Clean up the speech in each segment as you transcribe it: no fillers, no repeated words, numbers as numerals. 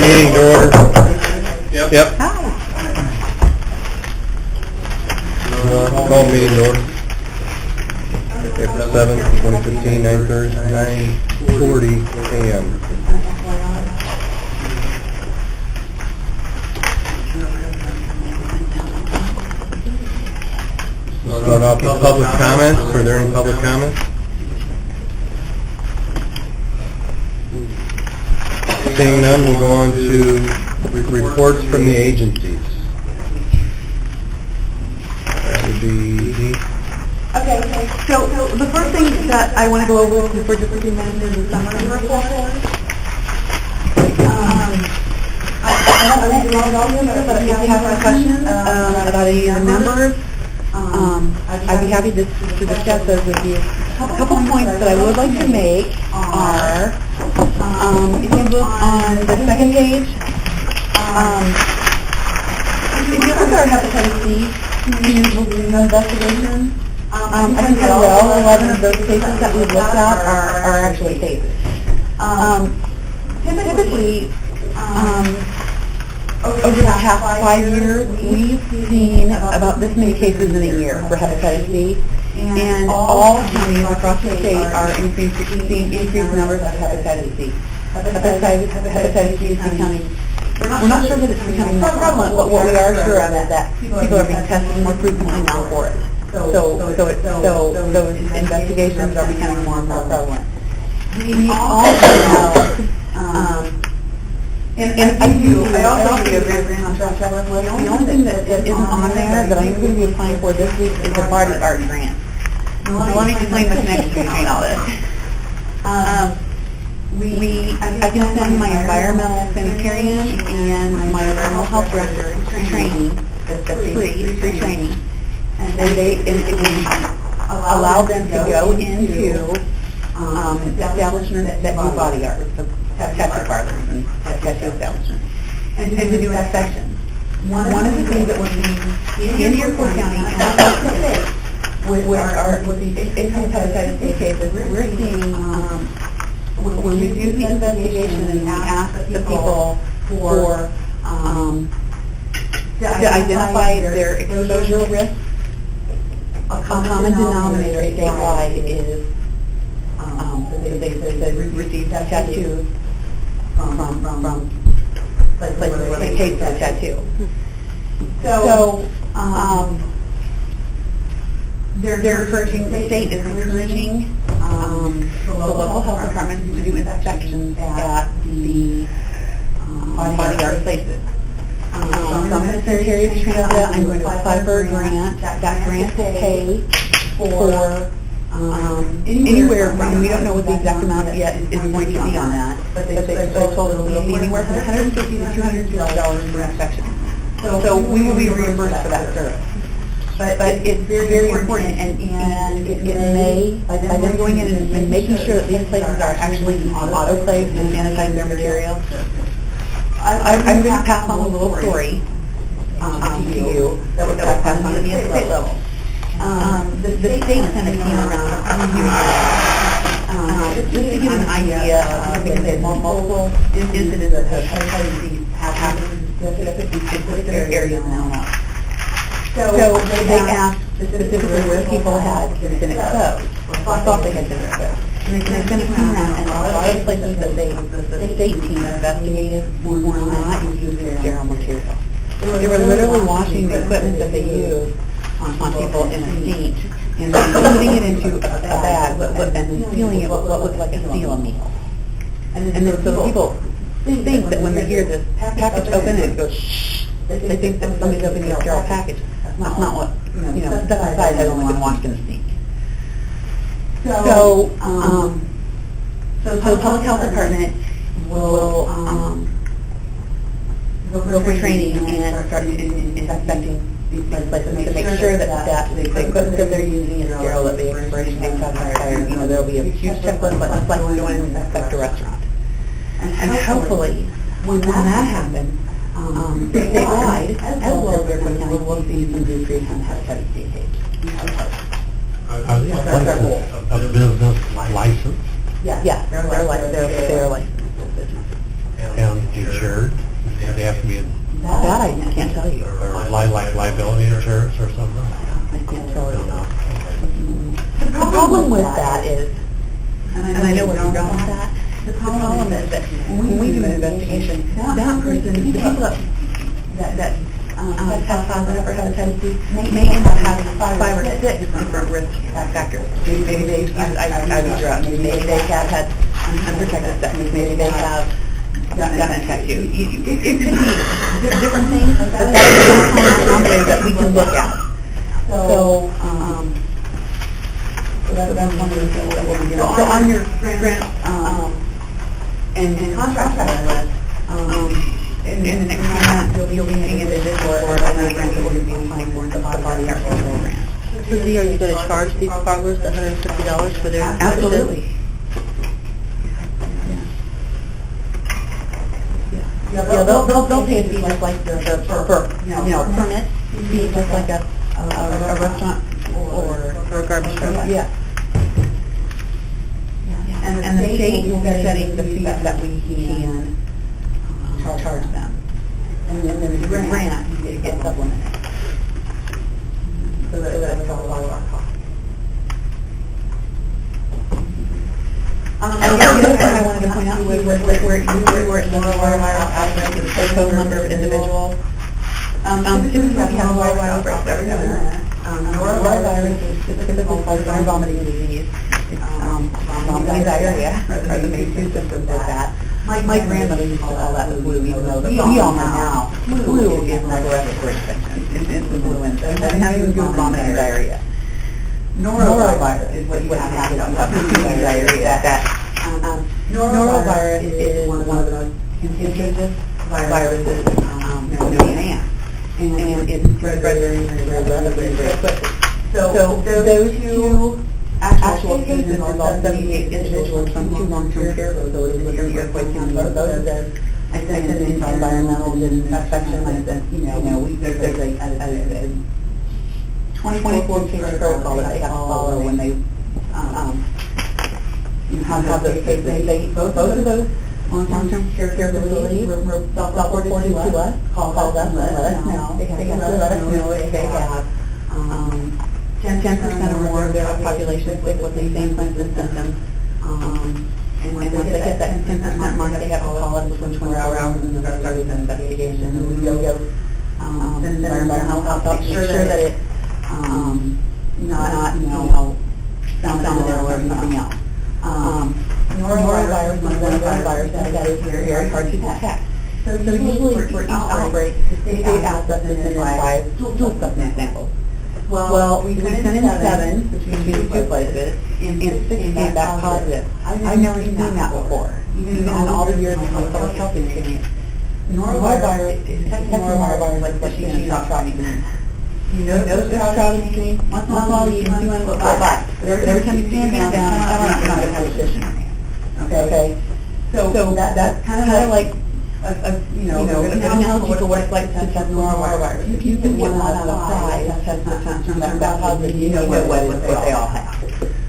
meeting to order. Yep. Call meeting to order. April 7th, 2015, 9:40 a.m. Start off with public comments. Are there any public comments? Seeing none, we'll go on to reports from the agencies. That would be... Okay, so the first thing that I want to go over for just a few minutes is the summary report. I don't know all of them, but if you have any questions about any of the members, I'd be happy to discuss those with you. A couple points that I would like to make are, if you look on the second page, if you look at our hepatitis C community investigation, I think that all 11 of those cases that we've looked at are actually cases. Typically, over the past 5 years, we've seen about this many cases in a year for hepatitis C, and all counties across the state are seeing increased numbers of hepatitis C. Hepatitis C is becoming, we're not sure that it's becoming more prevalent, but what we are sure of is that people are being tested more frequently now for it. So those investigations are becoming more and more prevalent. We also know, and I also do agree with contract list. The only thing that isn't on there that I'm going to be applying for this week is a body art grant. Let me explain the connection between all this. I can send my environmental sanitarian and my environmental health director training, that's free training, and it will allow them to go into establishments that do body art, so tattoo parlors and tattoo establishments, and to do inspections. One of the things that we're seeing in Iroquois County and across the state with these hepatitis C cases, we're seeing when we do the investigation and we ask the people to identify their exposure risk, a common denominator statewide is they receive tattoos from places where they pay for a tattoo. So they're encouraging, the state is encouraging the local health departments to do inspections at the body art places. So I'm going to Secretary of Transit, I'm going to apply for a grant. That grant will pay for anywhere from, we don't know what the exact amount yet is going to be on that, but they told us it'll be anywhere from $150 to $250 for inspection. So we will be reimbursed for that service. But it's very important, and it may, by them going in and making sure that these places are actually autoclaved and sanitizing their material. I'm going to pass on a little story to you that was passed on at the state level. The state sent a team around a few years ago, just to give an idea of, because they had multiple incidents of hepatitis C have happened in specific areas in Illinois. So they asked specifically where people had been exposed, or thought they had been exposed. And they sent a team around, and a lot of places that the state team investigated were not using sterile material. They were literally washing the equipment that they used on people in a sink, and then putting it into a bag, and sealing it with what looked like a seal meal. And then so people think that when they hear this package open and it goes shh, they think that somebody's opening a sterile package. That's not what, stuff inside has only been washed in a sink. So the public health department will go for training and start inspecting these places to make sure that the equipment that they're using is sterile, that the expiration dates have expired. There'll be a huge checklist, like going to inspect a restaurant. And hopefully, when that happens, statewide, as well as Iroquois County, will see some decrease in hepatitis C cases. Are they a business license? Yes, they're licensed business. And insured? Do they have to be, That I can't tell you. or like liability insurance or something? I can't tell you. The problem with that is, and I know where you're going with that, the problem is that when we do an investigation, that person, the people that have positive for hepatitis C may end up having 5 or 6 different risk factors. Maybe they've used IV drugs, maybe they have had unprotected sex, maybe they have gotten infected. It could be different things, but that's something that we can look at. So that's one of the things that we'll be doing. So on your grant and contract list, in the next month, you'll be making a decision for another grant that we're going to be applying for, the body care program. So Lee, are you going to charge these farmers the $150 for their... Absolutely. Yeah, they'll pay a fee just like the permit fee, just like a restaurant or a garbage truck. Yeah. And the state will be setting the fees that we can charge them. And then the grant, you get supplemented. So that's all our costs. And the other thing I wanted to point out was where you were in the norovirus outbreak, the total number of individuals. Typically we have norovirus outbreaks every year. Norovirus is typically caused by vomiting disease. Vomiting and diarrhea are the main two symptoms of that. My grandmother used to call that the flu, even though we all know now flu is like a respiratory infection. It's influenza. And how you do vomiting and diarrhea. Norovirus is what you have to have diarrhea. Norovirus is one of the most contagious viruses known to man. And it spreads very quickly. So those two actual cases involved 78 individuals from 2 long-term care facilities within the Iroquois County. Both of those, I said, an environmental infection. I said, there's a 24 case protocol that they have to follow when they have those cases. Both of those long-term care facilities were self-reported to us, called us, and let us know. They have to let us know if they have 10% or more of their population sick with the same kinds of symptoms. And once they hit that 10% mark, they have to call us within 24 hours and then start an investigation. And we go send our environmental health out, make sure that it's not salmonella or something else. Norovirus is one of the viruses that is very hard to detect. So usually for each outbreak, the state asks us to send in 5 stool specimen samples. Well, we sent in 7 between 2 places, and 6 came back positive. I've never seen that before, even in all the years of my public health experience. Norovirus is norovirus like what you see on tracking. You know those tracking screen? Once in a while you can see one go by. But every time you stand down, it's not going to have a position on you. Okay? So that's kind of like an analogy for what it's like to test norovirus. If you can get one out of 5 test turn back positive, you know what they all have.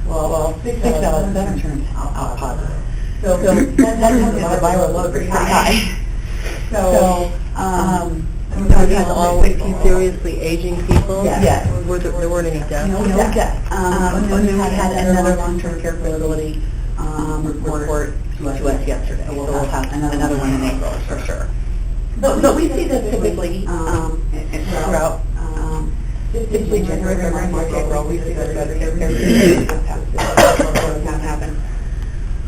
Well, 6 out of 7 turns out positive. So that has the viral load pretty high. So Have these all seriously aging people? Yes. There weren't any deaths? No deaths. And then we had another long-term care facility report to us yesterday. We'll have another one in April for sure. But we see this typically throughout typically January, February, March, April. We see this every happen.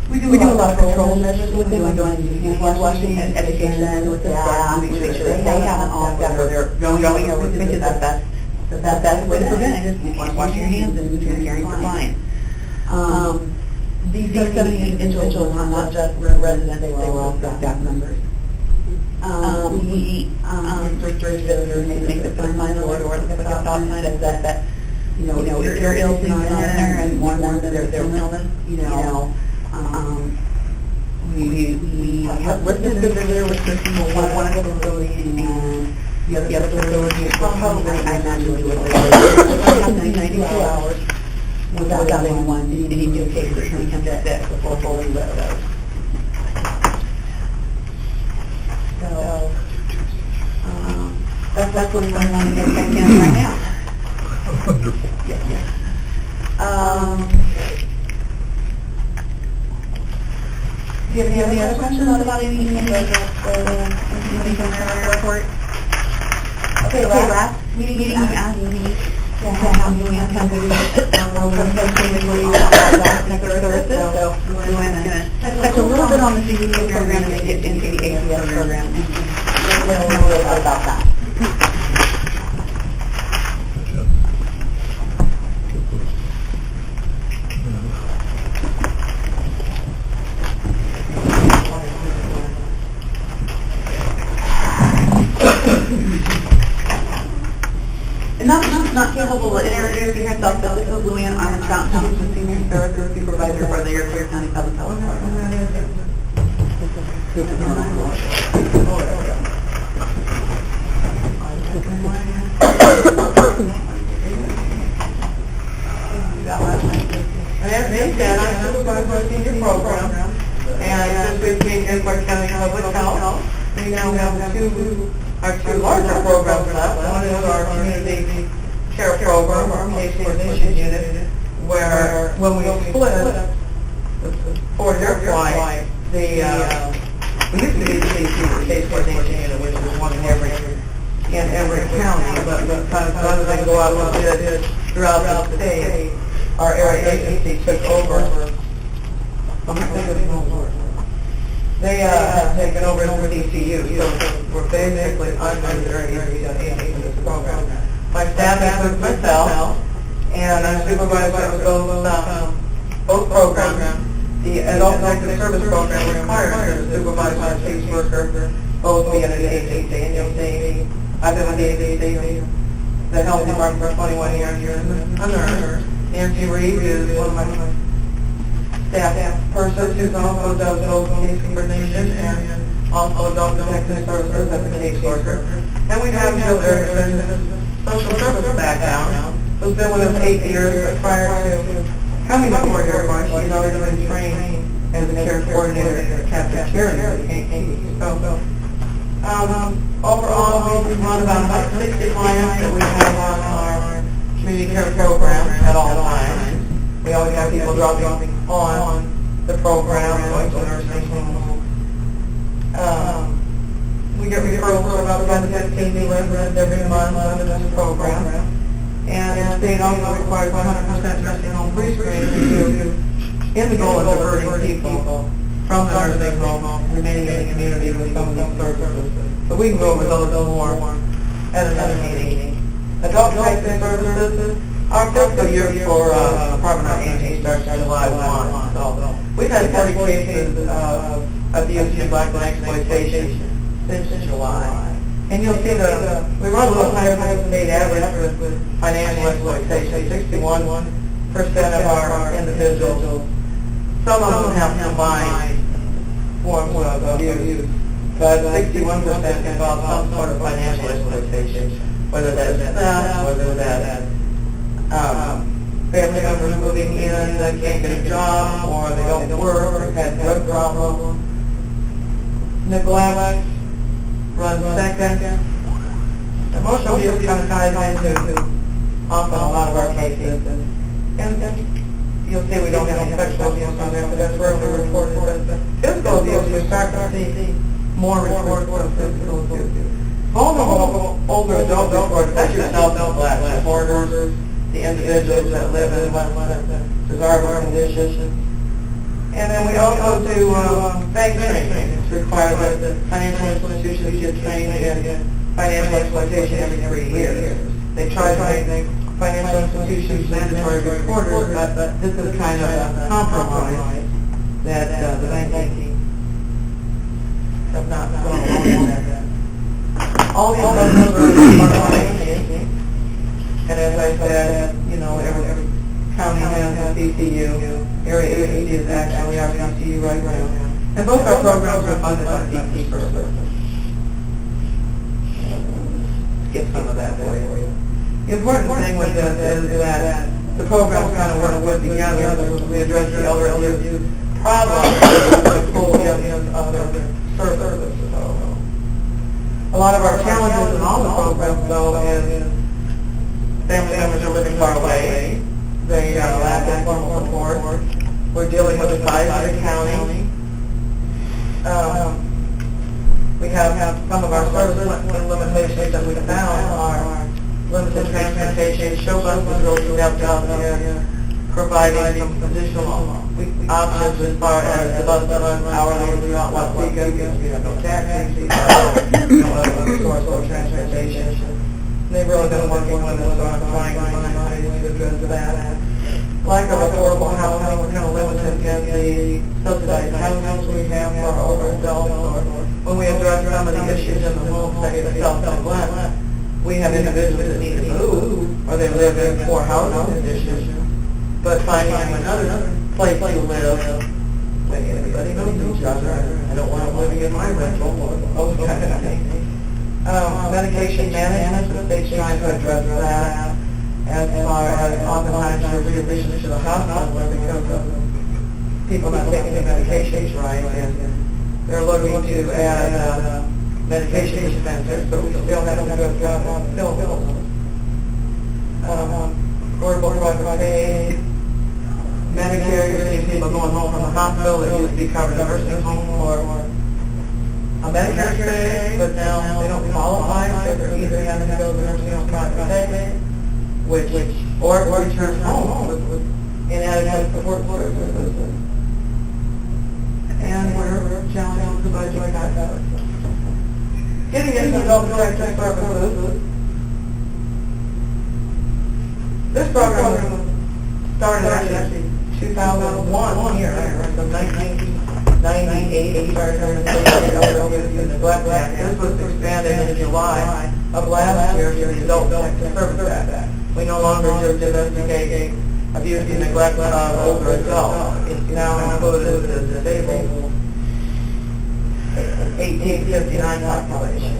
We do a lot of control measures with them. We're doing hand washing and education with the staff. We make sure that they haven't all got or they're going over, which is the best way to prevent it is wash your hands and you're caring for clients. These 78 individuals are not just residents, they were also staff members. We restrict visitors, make the sign on the door, the stop sign that says that, you're ill, please enter, and warn them that there's illness, we have listed the visitor restrictions for one of the facilities, and the other facility is probably, I imagine, we would wait 92 hours without anyone needing to take or become sick before fully let those. that's what I want to get back in right now. Wonderful. Do you have any other questions about anything in the report? Okay, last meeting you asked me to have you come to services, so we're going to touch a little bit on the CDC program and then get into the ACS program. And we'll know a little bit about that. And not capable of introducing yourself, but this is Luann Armstrong, who's the Senior Services Supervisor for the Area County Public Health Department. My name is Dan, I'm supervisor of senior program, and since we came in Clark County Public Health, we now have our two larger programs left. One is our community care program, our case coordination unit, where when we split for their flight, we used to be the case coordination unit, which was one in every county, but rather than go out and bid throughout the state, our area agency took over. They have taken over the DCU, so we're basically under their agency in this program. My staff includes myself, and I'm supervisor of both programs. The adult protective service program requires a supervisor and caseworker both be in an agency, and you'll see I've been with the agency, the health department for 21 years, and a nurse. Nancy Reed is one of my staff persons who also does both case coordination and also adult protective services as a caseworker. And we have Jill Erickson, social service background, who's been with us 8 years, but prior to coming before here, she's already been trained as a care coordinator at Captain Charity. So, overall, we run about 160 clients that we have on our community care program at all times. We always have people dropping on the program, going to nursing homes. We get referrals for about 10 to 15 new residents every month under this program. And the state also requires 100% nursing home pre-screening in the goal of diverting people from the nursing home, remaining in the community with some of these services. But we can go over those more at another meeting. Adult protective services, our fiscal year for Department of Aging starts July 1. So we've had 40 cases of abuse, neglect, and exploitation since July. And you'll see we run a little higher than the state average with financial exploitation. 61% of our individuals, some of them have combined forms of abuse, but 61% involve some sort of financial exploitation, whether that's theft, whether that's family members moving in that can't get a job, or they don't work, or had drug problems. Neglect runs second. Emotional abuse kind of ties into often a lot of our cases. And you'll see we don't have any sexual abuse on there, but that's rarely reported. But physical abuse, we start to see more reports of physical abuse. Vulnerable older adult reports, that's your self-neglect disorders, the individuals that live in desirable conditions. And then we also do bank training. It's required that the financial institutions get trained in financial exploitation every 3 years. They try to make financial institutions mandatory reporters, but this is kind of a compromise that the banking have not gone along with that. All these numbers are banking, and as I said, every county has a CCU. Area agency is actually our CCU right now. And both our programs are funded by DP for service. Skip some of that for you. The important thing with this is that the programs kind of work together. We address the elder abuse problem with the full of other services. A lot of our challenges in all the programs, though, is family members are living far away. They lack informal support. We're dealing with the size of the county. We have some of our service limitations that we found are limited transportation, show buses really stepped up in providing some additional options as far as the bus runs hourly throughout Waseca, because we have no taxis, we have no other source of transportation. They've really been working with us on trying to find ways to address that. Lack of affordable housing, we're kind of limited in the subsidized housing we have for our older adults, or when we address some of the issues in the home state of self-neglect, we have individuals that need to move, or they live in poor housing conditions, but finding them another place to live, when everybody knows each other, I don't want them living in my rental, or those kind of things. Medication management, the state's trying to address that, as far as oftentimes your readmissions to the hospital because of people not taking their medications right, and they're looking to add medication dispensers, but we still have to address bills. Affordable private pay, Medicare, you're seeing people going home from the hospital that used to be covered in a nursing home or a Medicare stay, but now they don't qualify, so they're either having to go to the nursing home private pay, which or return home with inadequate support services. And we're challenged with the budget cut. Getting into adult protective services. This program started actually 2001 here, from 1998, started on the neglect act. This was expanded in July of last year to the Adult Protective Services Act. We no longer just investigate abuse and neglect of older adults. It's now included the disabled 18 to 59 population.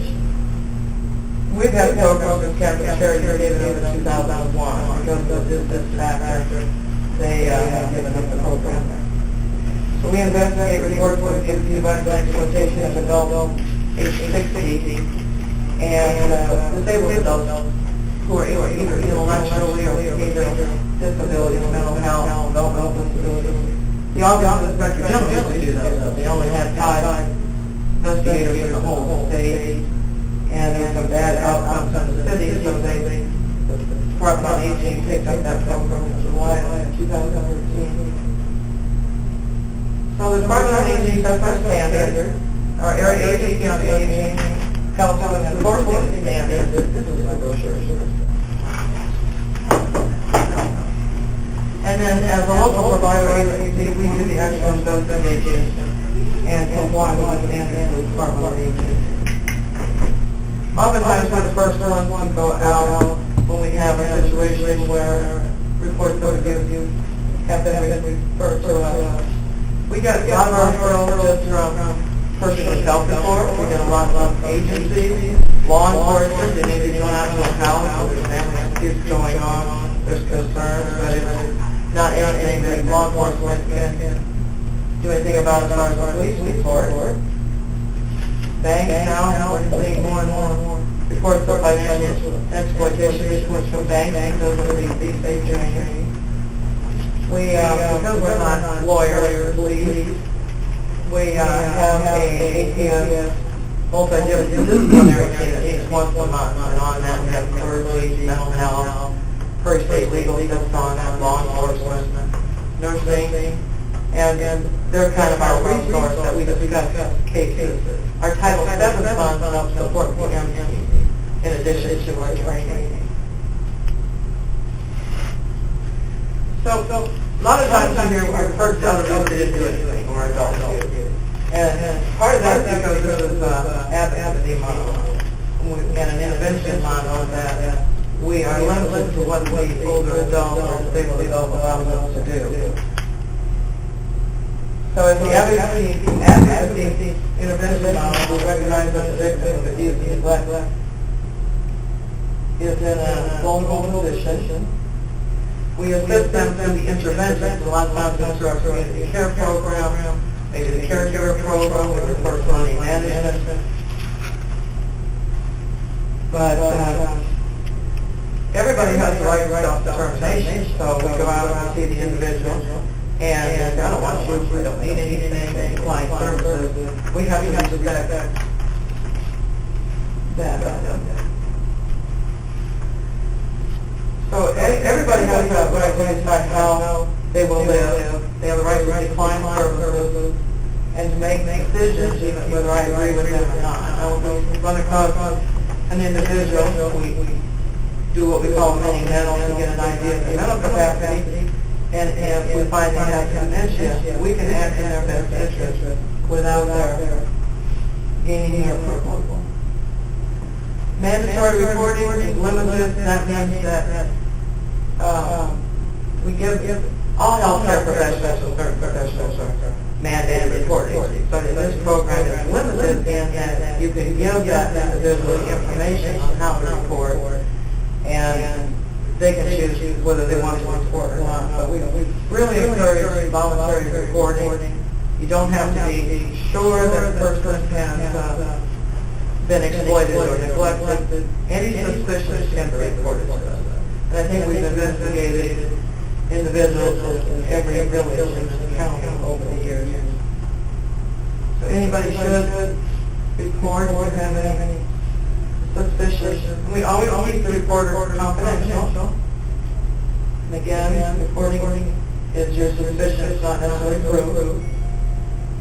We've had programs with Catholic Charities given over 2001 because of this factor. They have given us the program. So we investigate reports for the exploitation of adults age 60 and disabled adults who are either intellectually or behavioral disabilities, mental health, developmental disabilities. The Office of the Inspector General used to do those. They only had 5 investigators in the whole state, and there's some bad outcomes in the city, so the Department of Aging picked up that program in July of 2013. So the Department of Aging sets our standard. Our area agency on aging helps us enforce these standards. This is my brochure. And then as a local provider agency, we do the actual investigation and comply with the standards of the Department of Aging. Oftentimes we're the first ones to go out when we have a situation where reports of abuse have been referred to us. We get a lot of our referrals just from personal self-report. We get a lot of agencies, law enforcement, they may be going out to a house, there's family disputes going on, there's concerns, but it's not anything that law enforcement can do anything about as far as the police report. Banks now, we're seeing more and more reports of financial exploitation reports from banks because of these state training. We, because we're not lawyers, police, we have a APS multidisciplinary team that meets once a month, and on that we have police, mental health, per-state legal systems, law enforcement, nursing, and they're kind of our resource that we discuss cases. Our Title VII funds help support the MT in addition to our training. So a lot of times you hear we've heard other people didn't do anything, or adults do. And part of that is because this is an advocacy model and an intervention model that we are limited to what the older adult or disabled adult allows us to do. So as the advocacy intervention model, we recognize that the victim of abuse and neglect is in a vulnerable position. We assist them through the interventions, a lot of times it's through our community care program, maybe the caregiver program, with the personal management. But everybody has the right to self-determination, so we go out and see the individual, and I don't want you, we don't need anything, decline services. We have to respect that. So everybody has the right to decide how they will live. They have the right to decline services and to make decisions, even whether I agree with them or not. Now, if we run across an individual, we do what we call mini mental to get an idea of their mental capacity, and if we find they have dementia, we can act in their best interest without their gaining their approval. Mandatory reporting is limited. That means that we give all healthcare professionals are mandated reporting. But in this program, it's limited in that you can give that individual information on how to report, and they can choose whether they want to report or not. But we really encourage voluntary reporting. You don't have to be sure that a person has been exploited or neglected. Any suspicion can be reported to us. And I think we've investigated individuals in every village in the county over the years. So anybody should report if you have any suspicion. We always keep the reporter confidential. And again, reporting is your suspicion, it's not necessarily proof.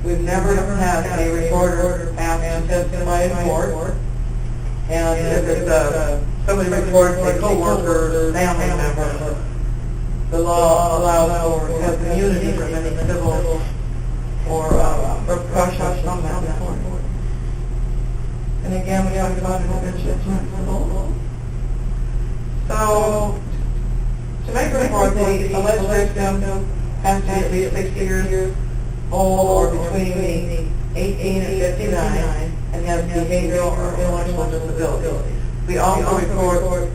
We've never had a reporter asked to testify in court. And if it's somebody reports a co-worker, family member, the law allows for has immunity from any civil or repercussions from that. And again, we have about confidentiality. So, to make a report, the alleged victim has to be at least 60 years old or between 18 and 59 and has behavioral or intellectual disabilities. We also report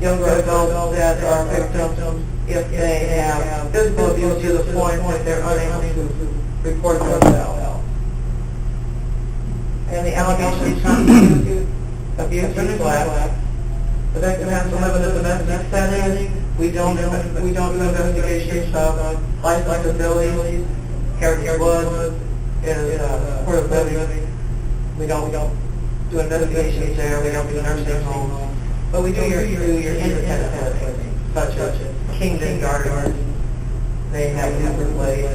younger adults that are victims if they have physical abuse to the point that they're unable to report themselves. And the allegations constitute abuse or neglect. The victim has to live in a domestic setting. We don't do investigations of life disabilities. Heritage Woods is Support of Living. We don't do investigations there. We don't do nursing homes. But we do your independent living, such as Kingdom Gardens. They have different ways.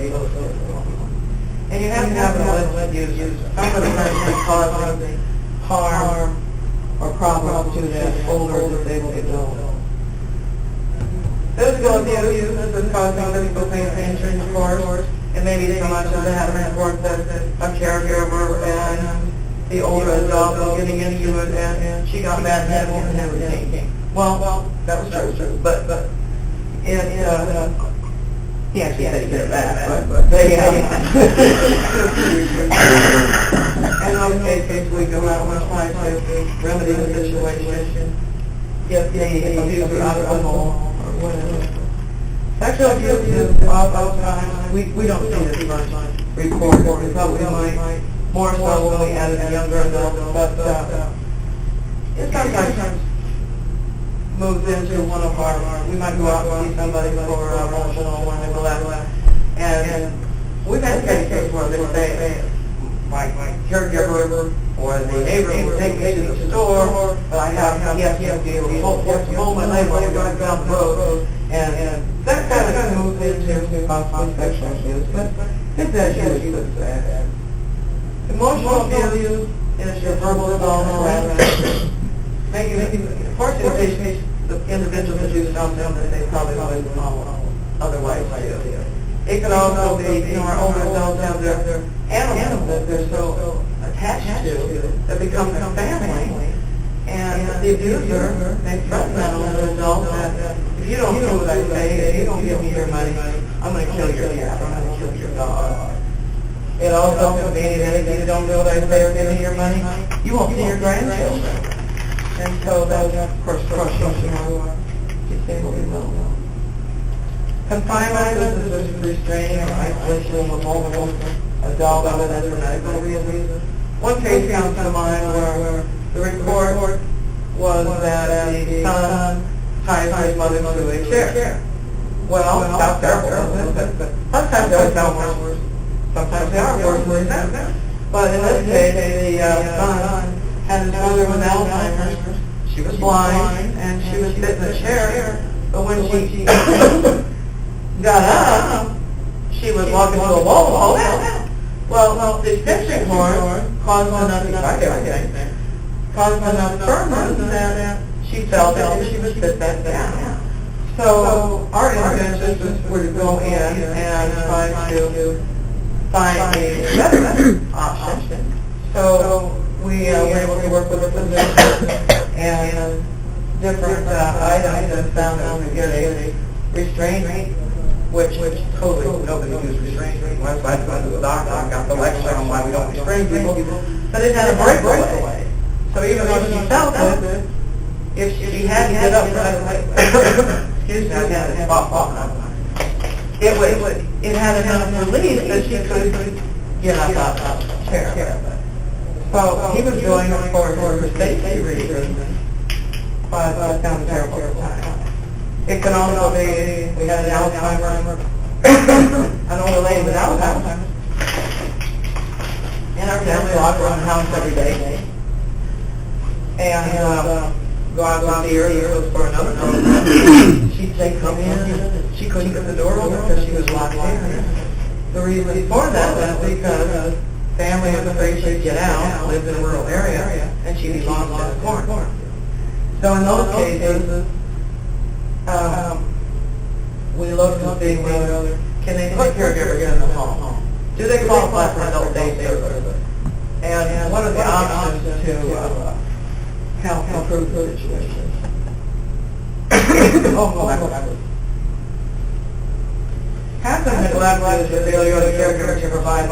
And you have to have an illicit use. Some of the person causing harm or problems to that older disabled adult. Physical abuse is causing physical pain or injury, of course. And maybe so much as they have an report that a caregiver and the older adult was getting into it and she got mad and everything. Well, that was true. But it, he actually said he did that, but they in those cases, we go out and try to remedy the situation, get the abuser out of the home, or whatever. Sexual abuse is oftentimes, we don't see this much reported. We probably might more so when we added a younger adult, but it sometimes moves into one of our, we might go out and see somebody for emotional or neglect, and we've had cases where they say, my caregiver or the neighbor would take me to the store, but I have to be able to hold my leg while I drive down the road, and that kind of moves into possible sexual abuse, but it's as you would say. Emotional abuse is your verbal assault or harassment. Fortunately, the individual can do something that they probably wouldn't otherwise do. It could also be, our older adults have their animals that they're so attached to that becomes a family. And the abuser may threaten that older adult that if you don't do what I say, if you don't give me your money, I'm going to kill your cat, I'm going to kill your dog. It also could be that if you don't do what I say or give me your money, you won't see your grandchildren. And so that's, of course, crushing our disabled adults. Confinement is restraining or isolation of a vulnerable adult other than for medical reasons. One case comes to mind where the report was that the son ties his mother to a chair. Well, that's terrible, isn't it? But sometimes they sound worse. Sometimes they are worse than that. But in this case, the son had his mother with Alzheimer's. She was blind, and she was sitting in a chair. But when she got up, she was walking to a wall all out. Well, the extension cord caused enough, caused enough firmness that she felt that she was sit back down. So our interventions were to go in and try to find a better option. So we were able to work with the physician and different items and found that we could get a restraint, which totally nobody used restraint. Once I went to the doctor and got the lecture on why we don't restrain people, but it had a breakaway. So even though she felt it, if she had to get up right excuse me, I had to pop. It had enough relief that she could get up out of the chair. So he was doing it for safety reasons, but it sounds terrible at the time. It can also be, we had an Alzheimer's, an older lady with Alzheimer's, and our family walked around the house every day, and go out and see her, it was for another program. She'd say, come in, she couldn't get the door open because she was locked in. The reason for that was because family was afraid she'd get out, lived in a rural area, and she'd be lost in a corner. So in those cases, we looked to see whether, can they put caregiver in the home? Do they qualify for adult day service? And what are the options to help improve the situation? Half the neglect is the failure of the caregiver to provide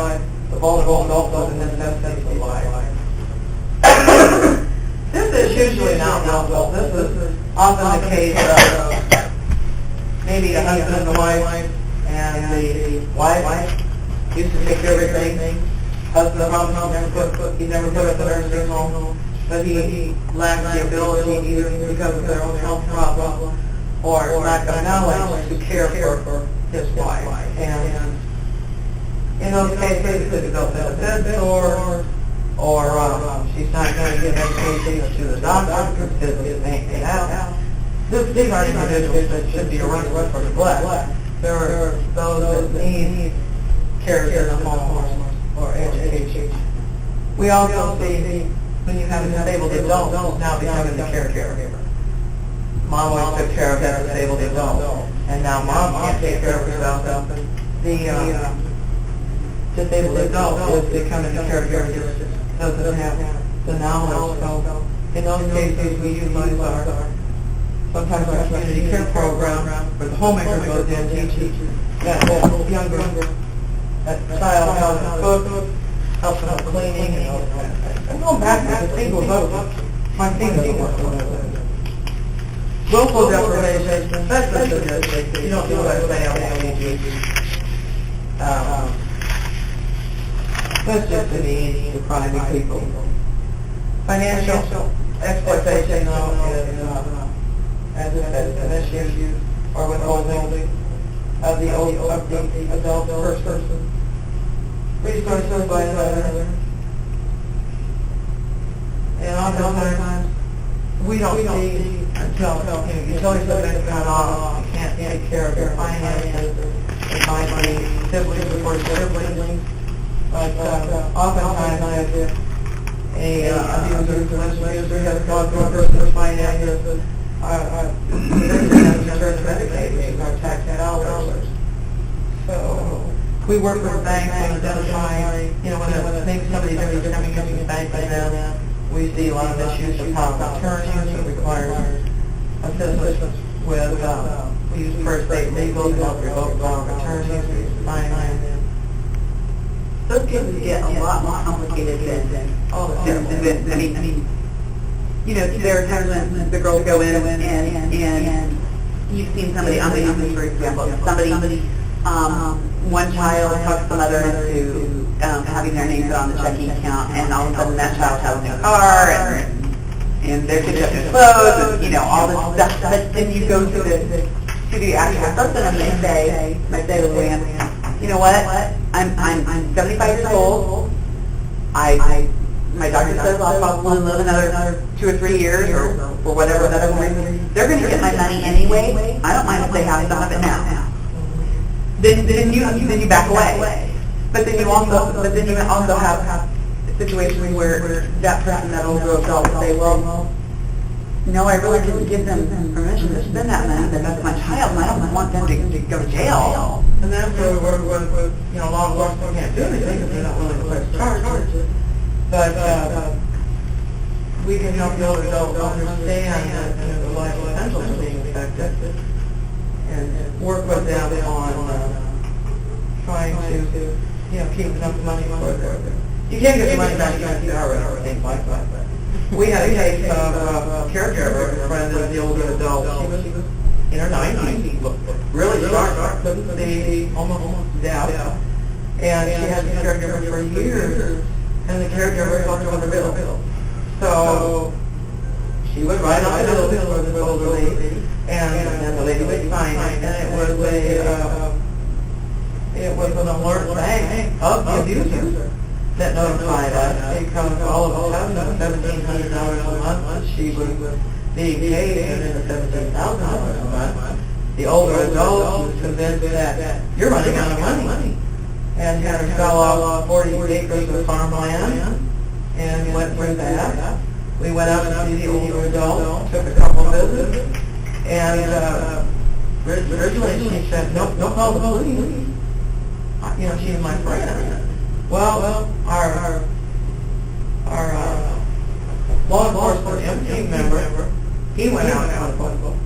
the vulnerable adults with the necessities of life. This is usually not helpful. This is often the case of maybe a husband and a wife, and the wife used to take care of everything. Husband he never put up the nursing home, but he lacked the ability either because of their own health problem or lack of knowledge to care for his wife. And in those cases, it could go to the bed sore, or she's not going to get medication to the doctor because it's making it out. These are individuals that should be arrested for neglect. There are those that need care in the home or education. We also see when you have a disabled adult who's now becoming the caregiver. Mom always took care of that disabled adult, and now mom can't take care of herself. The disabled adult is becoming the caregiver, just doesn't have the knowledge. So in those cases, we utilize sometimes our community care program, where the homemaker goes in, teaches that younger child how to cook, helps them with cleaning, and all that. I'm going back to the single vote. My single vote. Willful deprivation, especially if you don't do what I say on the that's just an easy depriving people. Financial exploitation is as I said, it's an issue or withholding of the adult person. Resources by another. And oftentimes, we don't see until utilities have been cut off, you can't take care of your finances, it might be siblings or siblings, but oftentimes if a abuser has gone through a person's finances, our tax dollars. So we work with banks and identify, when maybe somebody is coming into the bank and then we see a lot of issues with power of attorneys that require assistance with, we use First State Legal to help revoke power of attorneys, we use finance. Those cases get a lot more complicated than all the I mean, there are times when the girls go in and you've seen somebody, I'm going to use this for example, somebody, one child talks the mother into having their name put on the checking account, and all of a sudden that child has a new car, and they're getting up their clothes, and, you know, all this stuff, but then you go to the actual person and they say, Luann, you know what, I'm 75 years old, my doctor says I'll probably live another 2 or 3 years, or for whatever reason, they're going to get my money anyway, I don't mind if they have some of it now. Then you back away. But then you also have situations where that person, that older adult, will say, well, no, I really didn't give them permission to spend that money, but that's my child, and I don't want them to go to jail. And that's where you know, law enforcement can't do anything if they're not willing to press charges. But we can help the older adults understand that, you know, the life potential of being affected, and work with them on trying to, you know, keep enough money for their. You can't get the money back against the IRS or anything like that. We had a case of a caregiver, a friend of the older adult. She was in her 90s, really sharp, couldn't see, almost deaf, and she had the caregiver for years, and the caregiver helped her with the bill. So she would write on the bill for the older lady, and the lady would sign it, and it was an alert bank of the abuser that notified us, because all of a sudden, $1,700 a month, she was being paid, and then $17,000 a month. The older adult was convinced that you're running out of money, and had her sell off 40 acres of farmland, and went through that. We went out to see the older adult, took a couple of visits, and originally she said, no, call the police. You know, she's my friend. Well, our law enforcement MP member, he went out on the phone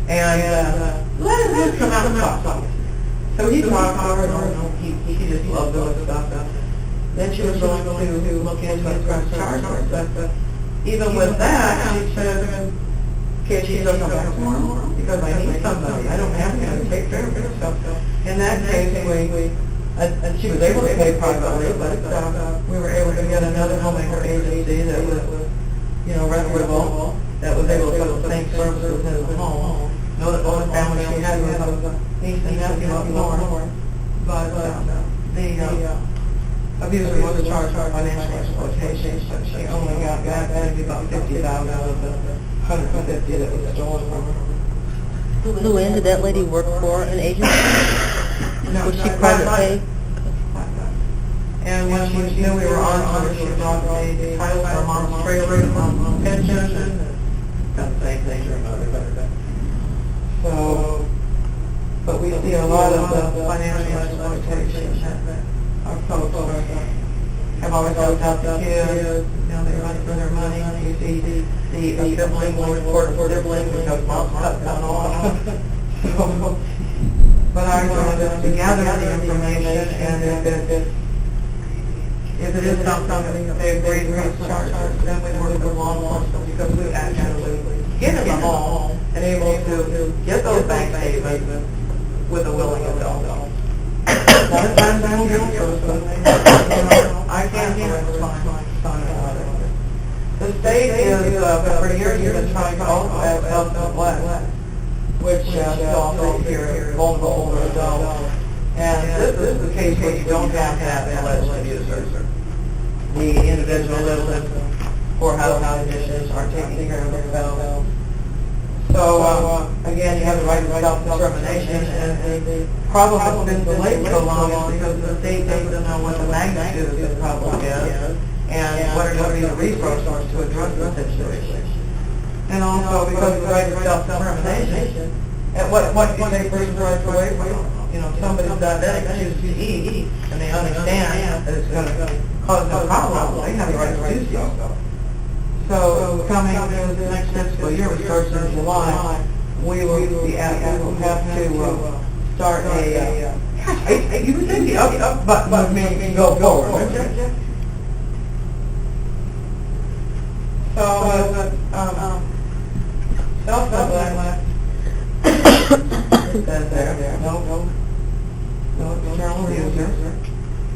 and let him come out and talk. So he talked to her, and he just loved doing stuff. Then she was going to look into and press charges, but even with that, she said, okay, she's going to come back tomorrow because I need somebody. I don't have to take care of herself. In that case, and she was able to pay privately, but we were able to get another homemaker agency that was, you know, reputable, that was able to put the same services in the home. Know that all the family she had was a niece and nephew up north, but the abuser was charged for financial exploitation, but she only got back maybe about $50,000 out of the $150 that was stolen from her. Luann, did that lady work for an agency? No, Was she private pay? And when she knew we were on her, she brought the title of her mom's trailer from pension, and got the same thing for another. So, but we see a lot of the financial exploitation that our folks have always helped out the kids, you know, they run for their money. You see the sibling will report for sibling because mom's cut down off. So, but our job is to gather the information, and if it is something that they agree to press charges, then we work with law enforcement, because we actually get in the home and able to get those bank statements with a willing adult. Sometimes I don't get those, I can't sign it. The state is, for years, been trying to also add self-neglect, which also here vulnerable older adults. And this is the case where you don't have to have an alleged abuser. The individual lives in poor housing conditions, are taking care of themselves. So, again, you have the right to self-determination, and the problem has been delayed so long is because the state doesn't know what the magnitude of the problem is, and what are going to be the resources to address the situation. And also, because of the right to self-determination, at what point do you take person's rights away from them? You know, somebody's diabetic, chooses to eat, and they understand that it's going to cause them problems, they have the right to do so. So, coming to the next fiscal year, which starts in July, we will have to start a, you would think the up button would mean go forward, wouldn't you? So, self-neglect, it says there, no external user.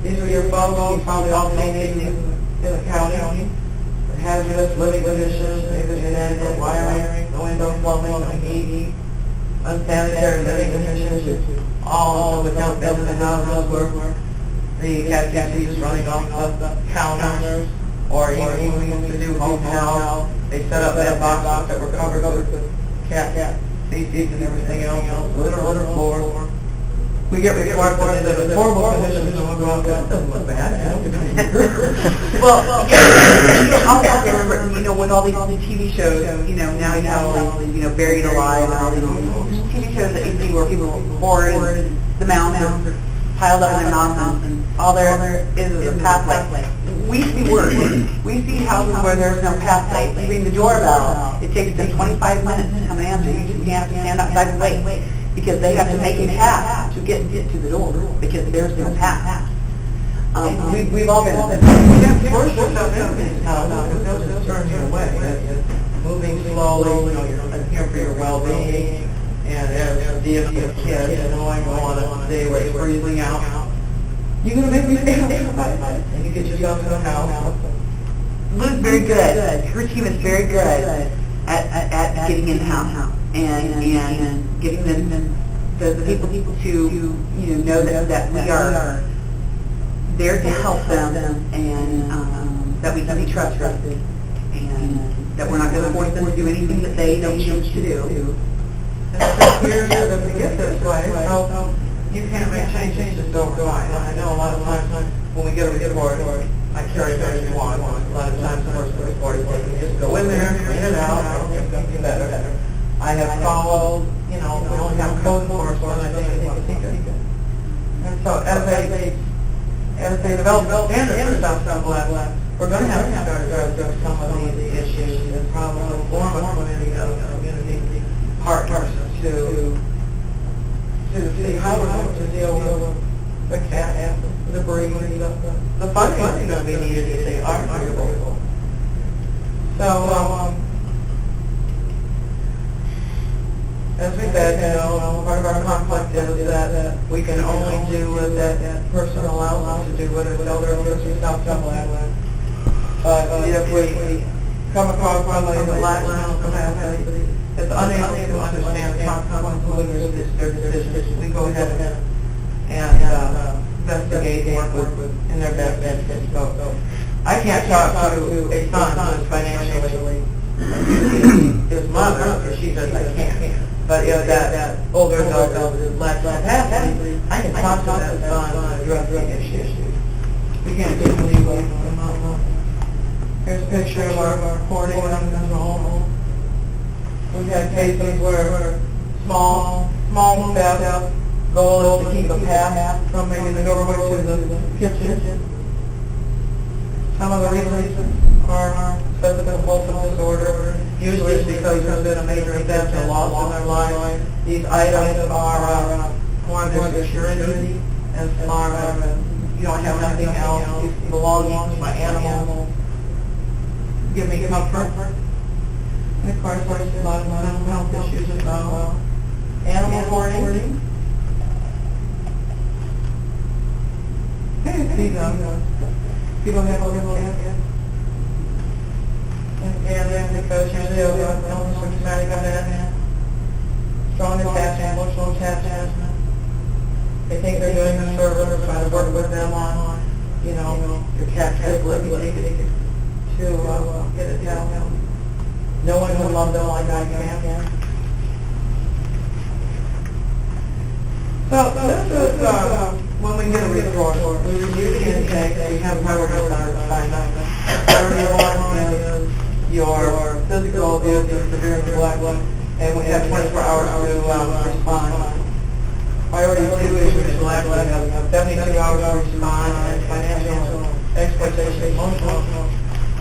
These are your folks, you probably all named in the county. hazardous living conditions, maybe inadequate wiring, no indoor plumbing, no heat, unsanitary living conditions, all without building the houses where the cat is running off the counters, or even we used to do hotels, they set up bed boxes that were covered with cat feces and everything else, litter floors. We get reports that there's horrible conditions, and we'll go out there, that doesn't look bad. Well, yeah, I'll have to remember, you know, with all these TV shows, you know, now you have all these, you know, Buried Alive and all these TV shows that you see where people pour in the mountains, piled up in their mountains, and all there is a pathway. We see worse. We see houses where there's no pathway. You ring the doorbell, it takes them 25 minutes to come and answer. You just have to stand outside and wait, because they have to make a path to get to the door, because there's no path. We've all been in this. First, there's no evidence now, because they'll just turn you away. Moving slowly, you know, you're here for your well-being, and there's the kids, you know, I go on a day where it's freezing out. You're going to make me stay outside, and you get yourself in a house. Lou's very good. Her team is very good at getting in the house and getting them the people to know that we are there to help them, and that we can be trusted, and that we're not going to force them to do anything that they don't choose to do. And it's years for them to get this way, so you can't make changes overnight. I know a lot of times when we get a report, I carry it as you want. A lot of times the first report is like, you just go in there, clean it out, it's going to be better. I have followed, you know, we only have code enforcement, I think it's secret. And so as they develop standards for stuff like that, we're going to have to start addressing some of these issues and probably form a community of community partners to see how we're going to deal with the cat, the breed, the funding is going to be needed if they are valuable. So, as we said, you know, part of our conflict is that we can only do what that person allows us to do, whether it's elder abuse or self-defense. But if we come across somebody that lacks mental capacity, is unable to understand the consequences of their decisions, we go ahead and investigate and work with in their best interest. So I can't talk to a son who's financially abusing his mother because she says I can't. But if that older adult is less capacity, I can talk to that son and address the issue. We can't just leave them alone. Here's a picture of our hoarding and control. We've had cases where small thefts, goal is to keep a path from maybe the doorway to the kitchen. Some of the reasons are obsessive compulsive disorder. Usually it's because there's been a major event or loss in their life. These items are more their security as far as you don't have nothing else. These belongings, my animal, give me comfort. And of course, there's a lot of mental health issues as well. Animal hoarding. Hey, see them. People have a little bit. And because you're still illness or traumatic event, strong attachment, emotional attachment. They think they're doing a service, try to work with them on, you know, your cat's ability to get it down. No one would love them like I can. So this is when we get a report. We review the intake. We have priorities on our assignment. Priority one is your physical abuse and severe neglect, and we have 24 hours to respond. Priority two is your neglect. We have 72 hours to respond, and financial exploitation, emotional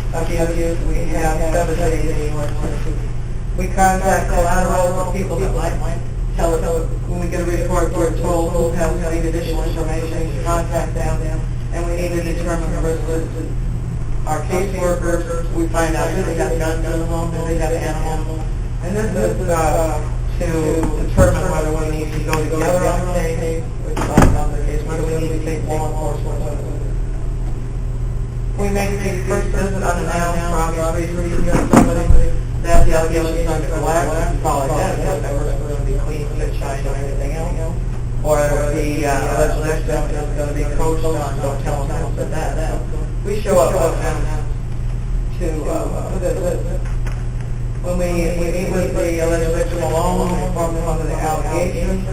abuse, we have 7 days. We contact collateral for people that might tell us when we get a report, we're told who has any additional information, we contact them, and we need to determine the resolution. Our caseworkers, we find out do they have guns in the home, do they have animals, and this is to determine whether we need to go together on the case, which is not the case, whether we need to take law enforcement. we make the first visit unannounced for obvious reasons, you have somebody that the allegations are collect, probably that person is going to be clean, fit, shine, and everything else. Or the alleged victim is going to be coached on, don't tell them this and that. We show up when we meet with the alleged victim alone, inform them of the allegations.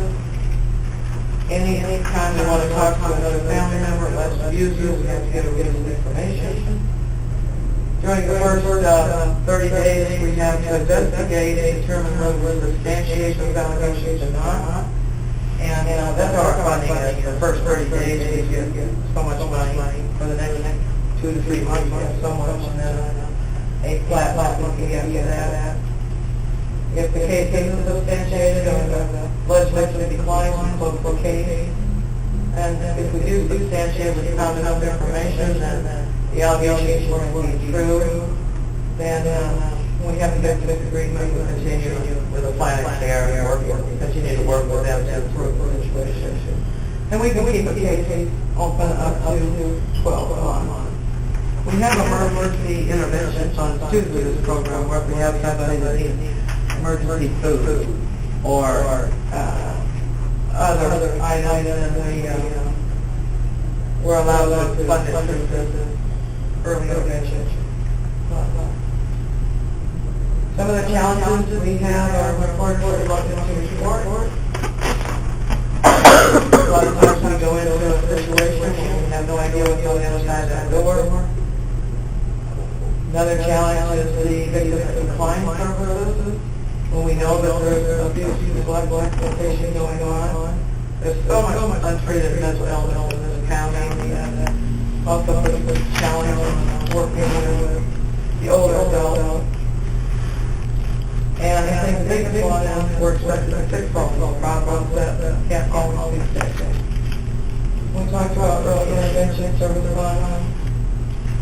Any time we want to talk to another family member, let's abuse you, we have to get a written information. During the first 30 days, we have to investigate and determine whether we're substantiation of allegations or not. And that's our funding is the first 30 days, we get so much money. For the next 2 to 3 months, we have so much, and then a flat we can get that. If the case isn't substantiated or the legislature declines, we close the case. And if we do substantiate, we found enough information and the allegations were indeed true, then we have to get to this agreement, we continue with the plan of care and continue to work with them to improve the situation. And we can keep the case open up to 12 months. We have emergency intervention funds to do this program where we have somebody that needs emergency food or other items, and we're allowed to fund it through this early intervention. Some of the challenges we have are reported reluctant to report. A lot of times we go into a situation and we have no idea what's on the other side of that door. Another challenge is the victim decline services. When we know that there's abuse, neglect, exploitation going on, there's so much untreated mental illness in this county, and also the challenge of working with the older adults. And I think the biggest one is we're expected to fix all those problems that can't always be fixed. We talked about early intervention service fund.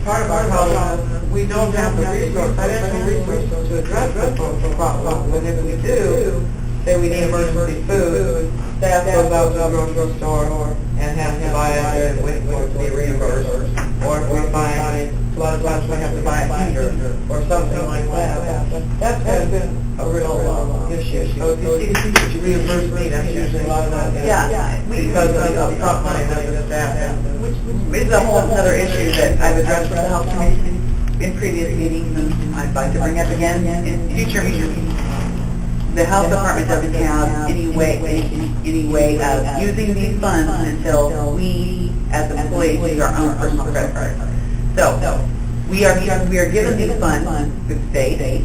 Part of our problem is we don't have the financial resources to address the problem. And if we do, say we need emergency food, staff goes out to the grocery store and has to buy it there and wait for it to be reimbursed. Or if we find, a lot of times we have to buy a heater or something like that. That's been a real issue. So if you see that you reimburse me, that's usually a lot of that. Yeah. Because of the upfront money that the staff has. Which is a whole other issue that I've addressed with the health committee in previous meetings, and I'd like to bring up again in future meetings. The health department doesn't have any way of using these funds until we, as employees, use our own personal credit card. So we are given these funds through the state,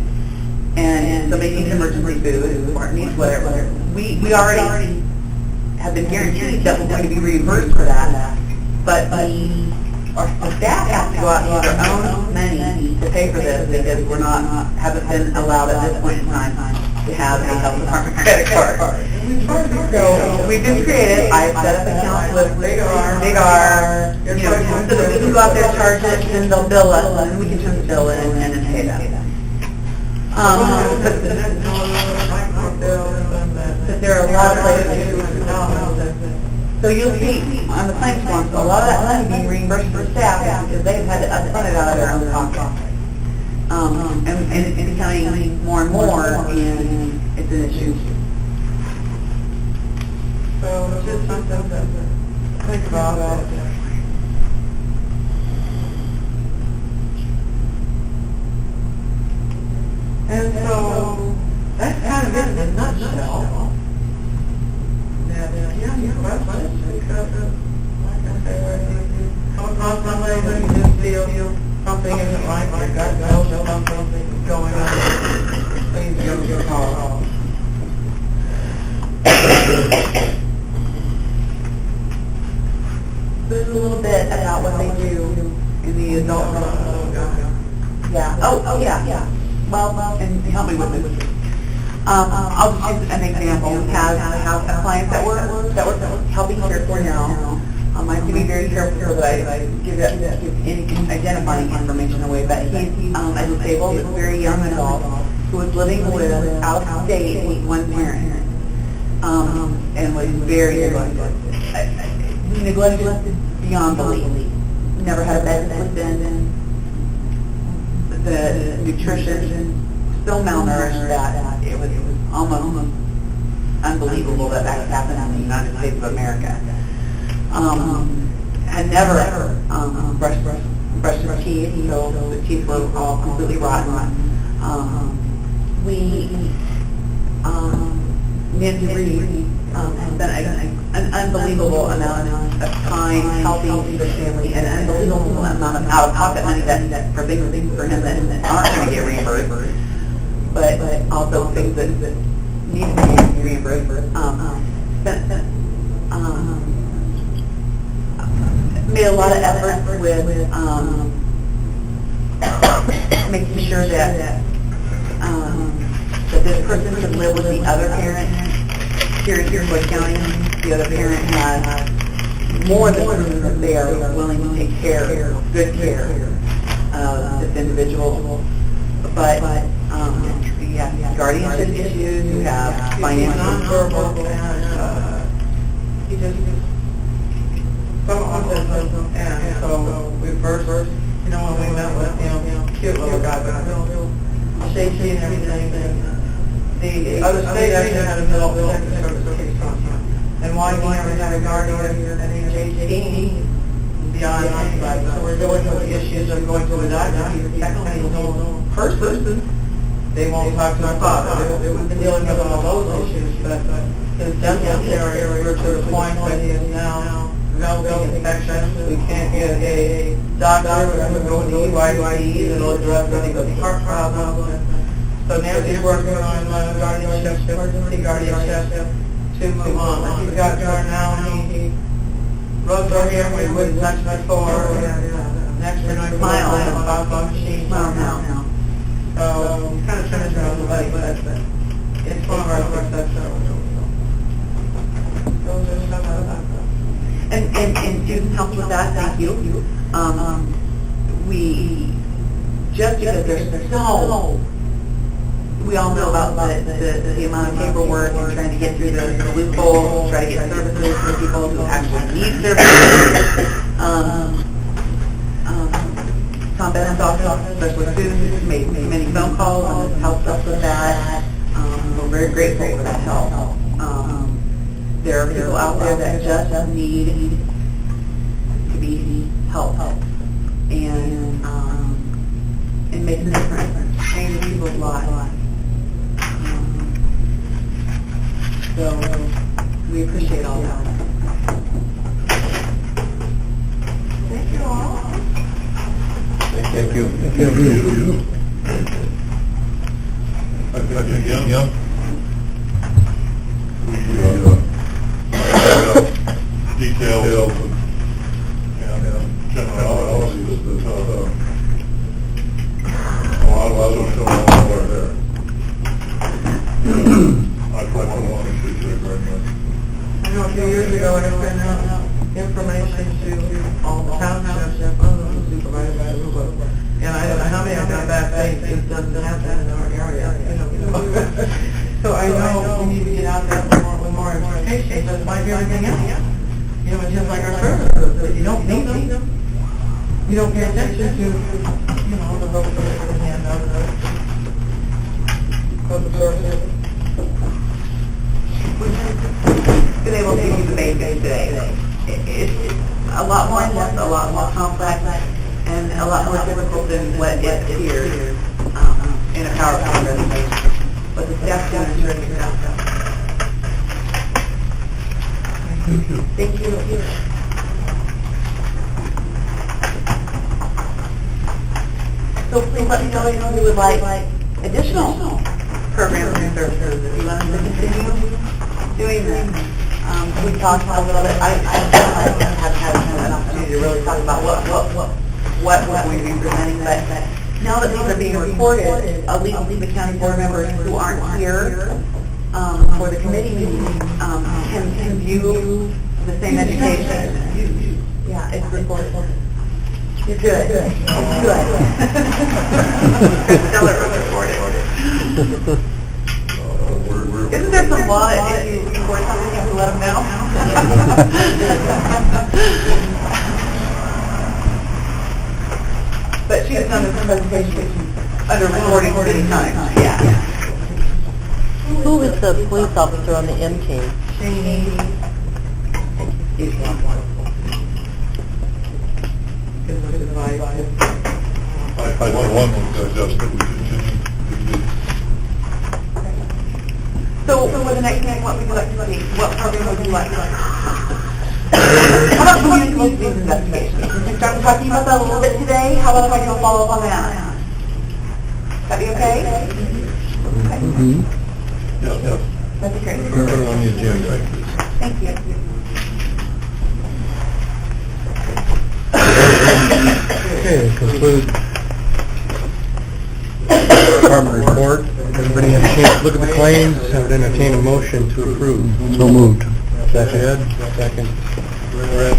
and somebody needs emergency food or needs whatever. We already have been guaranteed that we're going to be reimbursed for that. But the staff has to go out and use their own money to pay for this because haven't been allowed at this point in time to have a health department credit card. So we've been creative. I've set up accounts with Big R, so that we can go out there, charge it, and they'll bill us, and we can turn the bill in and then pay them. But there are a lot of places. So you'll see on the claims form, so a lot of that money being reimbursed for staff because they've had to upfront it out of their own pocket. And it's becoming more and more, and it's an issue. So it's just something to think about. And so that's kind of it in a nutshell. Come across somebody that you just feel something isn't right, your gut knows something going on, please give us a call. There's a little bit about what they do in the adult. Yeah. Oh, yeah. Well, and help me with this. I'll just use an example. We have a client that we're helping care for now. I have to be very careful so that I give any identifying information away, but he's a disabled, very young adult who is living with out of state with one parent, and was very neglected beyond belief. Never had a bed to sleep in. the nutrition so malnourished that it was almost unbelievable that that happened in the United States of America. Had never brushed his teeth, so the teeth were all completely rotten. Nancy Reed has been an unbelievable amount of time helping the family, and an unbelievable amount of out-of-pocket money that for bigger things for him that aren't going to get reimbursed, but also things that need to be reimbursed. Made a lot of effort with making sure that this person could live with the other parent here in Floyd County. The other parent has more than proof that they are willing to take good care of this individual. But you have guardianship issues, you have financial He just some autism, and so we first, when we met with him, cute little guy, but real shaky and everything. The other state actually had a mental protective service case on him, and why he never had a guardian at age 18 beyond anybody. So we're going through the issues of going to a doctor. He's technically his own person. They won't talk to my father. We've been dealing with all those issues, but his dental care, we're to the point that he is now developing infections. We can't get a doctor. We're going to EYC, it'll address any of the heart problems. So Nancy's working on guardianship, emergency guardianship to move on. He's got her now, and he rubs her hair. We wouldn't touch before. Next to my smile and a pop machine now. So he's kind of trying to turn on the light, but it's one of our success. And Susan helped with that, thank you. We, just because there's so, we all know about the amount of paperwork and trying to get through the loopholes, try to get services for people who actually need services. Tom Bennett's office, especially Susan, made many phone calls and has helped us with that. We're very grateful for that help. There are people out there that just need to be helped and make a difference, change people's lives. So we appreciate all that. Thank you all. Thank you. Again, details and generalities that a lot of us don't know are there. I probably want to appreciate it very much. I know a few years ago I sent out information to all the townships, supervisors, and I don't know how many of them back saying it doesn't happen in our area, So I know we need to get out there with more information, just like everything else. It's just like our services, you don't need them. You don't pay attention to, the local services and the services. We've been able to give you the basics today. It's a lot more intense, a lot more complex, and a lot more difficult than what it appears in a PowerPoint presentation. But the staff is doing a job. Thank you. So please let me know if you would like additional programs and services. If you want us to continue doing them. We talked a little bit, I haven't had an opportunity to really talk about what we're going to be presenting, but now that these are being recorded, at least the county board members who aren't here for the committee meeting can view the same education. Yeah, it's recorded. You're good. It's good. Still it recorded. Isn't there some law that if you report something, you have to let them know? But she's done this presentation under recording city time, yeah. Who is the police officer on the M team? I for one would suggest that we continue the So for the next meeting, what would you like to see? What program would you like? How about moving to these investigations? Since we started talking about that a little bit today, how about if I do a follow-up on that? That be okay? Mm-hmm. Yes. That'd be great. Put it on the agenda. Thank you. Okay, conclude department report. Everybody have a chance to look at the claims. I would entertain a motion to approve. So moved. Second. Second. Brett.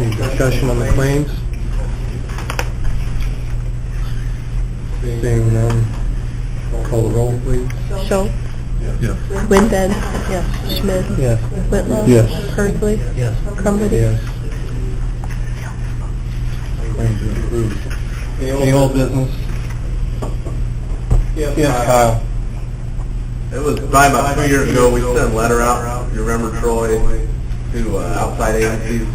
Any discussion on the claims? Seeing none, call the roll, please. Schultz? Yes. Winben? Yes. Schmidt? Yes. Whitlow? Yes. Pursley? Yes. Crumpety? Yes. Claims are approved. Any old business? Yes, Kyle. It was probably about 2 years ago, we sent a letter out, you remember, Troy, to outside agencies,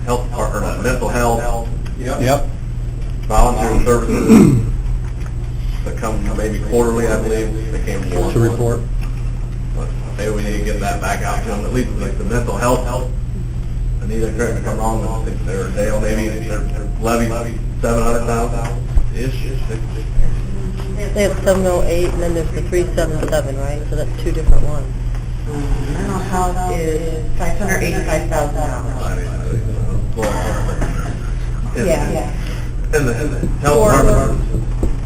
health department, mental health, Yep. volunteer services, that come maybe quarterly, I believe, they came To quarterly. report. Maybe we need to get that back out to them, at least like the mental health. And either correct me if I'm wrong, I think they're, Dale, maybe they're levied 700,000-ish. They have 708, and then there's the 377, right? So that's two different ones. Mental health is $585,000. Yeah. And the health department.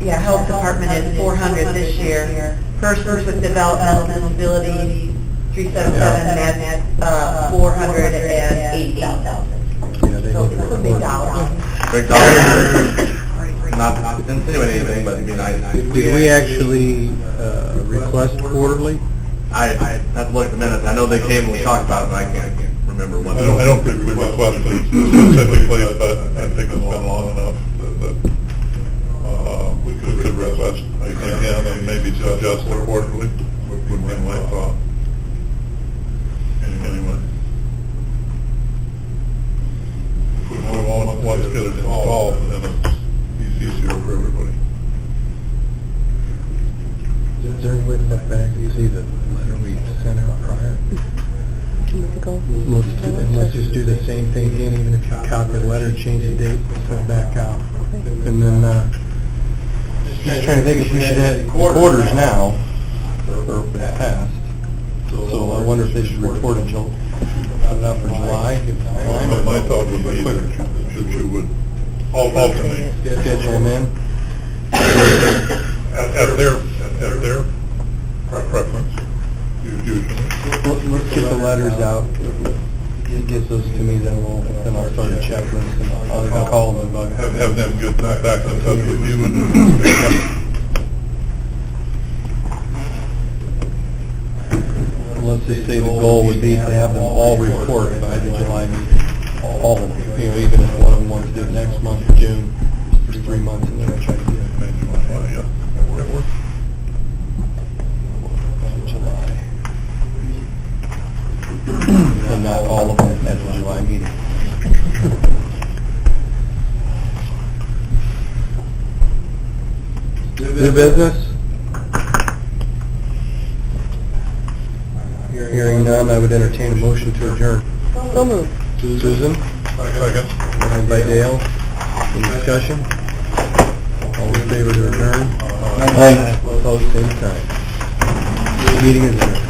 Yeah, health department is 400 this year. Persons with developmental disabilities, 377, that's 480,000. Yeah, they So need it's to a big report. dollar. Big dollar. Not insinuating anything, but it'd be nice. Did we actually request quarterly? I have to look at the minutes. I know they came and we talked about it, but I can't remember when. I don't think we requested specifically, but I think it's been long enough that we could request again and maybe to adjust it quarterly, would be my thought. Anyway. If we want to get it installed, then it's easier for everybody. Is there any way to look back and see the letter we sent out prior? Let's just do the same thing again, even if you copy the letter, change the date, send it back out. And then, just trying to think if we should have quarters now, or past. So I wonder if they should report in July, put it out for July. My thought would be that you would alternate. Schedule them in. At their preference, usually. Let's get the letters out. Get those to me, then I'll start a checklist and I'll call them about it. Have them get back in touch with you and Let's just say the goal would be to have them all report by the July meeting. All of them, even if one of them wants to do it next month, June, for 3 months, and then try to do it yeah, that works. in July. And not all of them at the July meeting. New business? Hearing none, I would entertain a motion to adjourn. So moved. Susan? Second. Second by Dale. Any discussion? All in favor to adjourn? Aye. Opposed, same sign. Meeting is adjourned.